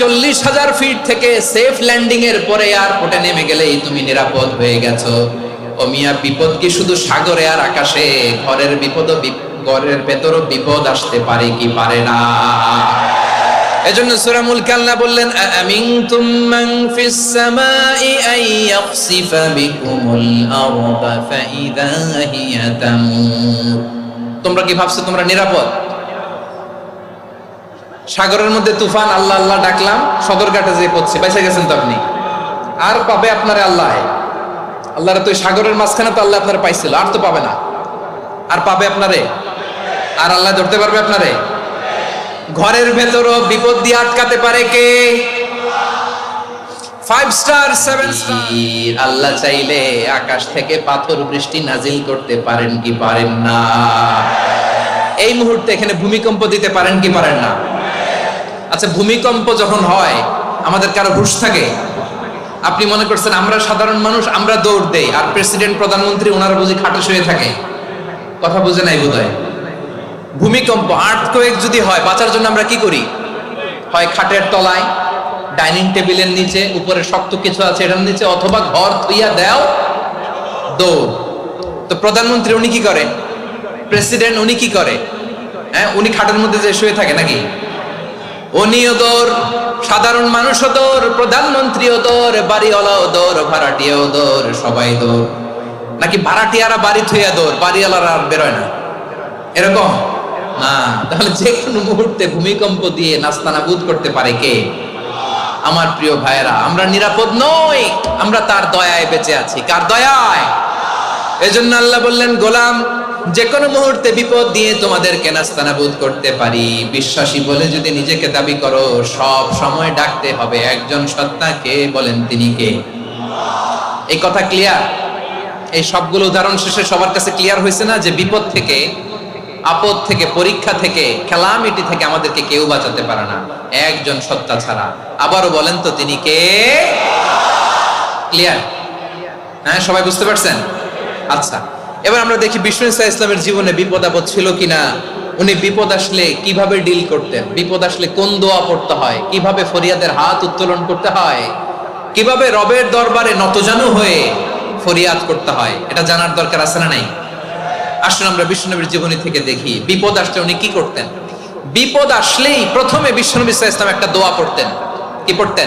40,000 fit থেকে safe landing এর পরে এয়ারপোর্টে নেমে গেলেই তুমি নিরাপদ হয়ে গেছো। ও মিয়া, বিপদ কি শুধু সাগরে আর আকাশে? ঘরের ভেতরও বিপদ আসতে পারে কি পারে না? এজন্য সূরা মুলক আল্লাহ বললেন, আমিনতুম মান ফিস সামাই আন ইয়াখসিফা বিকুমুল আরদা ফাইযা হিয়া তামুর। তোমরা কি ভাবছো তোমরা নিরাপদ? সাগরের মধ্যে তুফান, আল্লাহ আল্লাহ ডাকলাম, সদরঘাটে যে পড়ছে, বেঁচে গেছেন তো আপনি। আর পাবে আপনারে আল্লাহ? আল্লাহর তো সাগরের মাঝখানে তো আল্লাহ আপনারে পাইছিল, আর তো পাবে না। আর পাবে আপনারে? আর আল্লাহ ধরতে পারবে আপনারে? ঘরের ভেতরও বিপদ দিয়ে আটকাতে পারে কে? 5 স্টার 7 স্টার। আল্লাহ চাইলে আকাশ থেকে পাথর বৃষ্টি নাজিল করতে পারেন কি পারেন না? এই মুহূর্তে এখানে ভূমিকম্প দিতে পারেন কি পারেন না? আচ্ছা, ভূমিকম্প যখন হয় আমাদের কারো হুঁশ থাকে? আপনি মনে করছেন আমরা সাধারণ মানুষ, আমরা দৌড় দেই, আর প্রেসিডেন্ট প্রধানমন্ত্রী ওনারা বুঝি খাটে শুয়ে থাকে? কথা বুঝে নাই বোধহয়। ভূমিকম্প, আর্থকোয়েক যদি হয়, বাঁচার জন্য আমরা কি করি? হয় খাটের তলায়, ডাইনিং টেবিলের নিচে, উপরে শক্ত কিছু আছে এটার নিচে, অথবা ঘর থইয়া দেও দৌড়। তো প্রধানমন্ত্রী উনি কি করে? প্রেসিডেন্ট উনি কি করে? হ্যাঁ, উনি খাটের মধ্যে যে শুয়ে থাকে নাকি? উনিও দৌড়, সাধারণ মানুষও দৌড়, প্রধানমন্ত্রীও দৌড়, বাড়িওয়ালাও দৌড়, ভাড়াটিয়াও দৌড়, সবাই দৌড়। নাকি ভাড়াটিয়ারা বাড়ি থইয়া দৌড়, বাড়িওয়ালারা আর বেরোয় না? এরকম না। তাহলে যে কোনো মুহূর্তে ভূমিকম্প দিয়ে নাস্তানাবুদ করতে পারে কে? আমার প্রিয় ভাইয়েরা, আমরা নিরাপদ নই, আমরা তার দয়ায় বেঁচে আছি। কার দয়ায়? এজন্য আল্লাহ বললেন, গোলাম, যে কোনো মুহূর্তে বিপদ দিয়ে তোমাদেরকে নাস্তানাবুদ করতে পারি। বিশ্বাসী বলে যদি নিজেকে দাবি করো, সব সময় ডাকতে হবে একজন সত্তাকে। বলেন তিনি কে? এই কথা ক্লিয়ার? এই সবগুলো উদাহরণ শেষে সবার কাছে ক্লিয়ার হয়েছে না যে বিপদ থেকে, আপদ থেকে, পরীক্ষা থেকে, ক্যালামিটি থেকে আমাদেরকে কেউ বাঁচাতে পারে না একজন সত্তা ছাড়া। আবারও বলেন তো তিনি কে? ক্লিয়ার? হ্যাঁ, সবাই বুঝতে পারছেন? আচ্ছা, এবার আমরা দেখি বিষ্ণু ইসা ইসলামের জীবনে বিপদ আপদ ছিল কিনা। উনি বিপদ আসলে কিভাবে ডিল করতেন, বিপদ আসলে কোন দোয়া পড়তে হয়, কিভাবে ফরিয়াদের হাত উত্তোলন করতে হয়, কিভাবে রবের দরবারে নতজানু হয়ে ফরিয়াদ করতে হয়, এটা জানার দরকার আছে না নাই? আসুন আমরা বিষ্ণুনবীর জীবনী থেকে দেখি বিপদ আসলে উনি কি করতেন। বিপদ আসলেই প্রথমে বিষ্ণু ইসা ইসলাম একটা দোয়া পড়তেন। কি পড়তেন?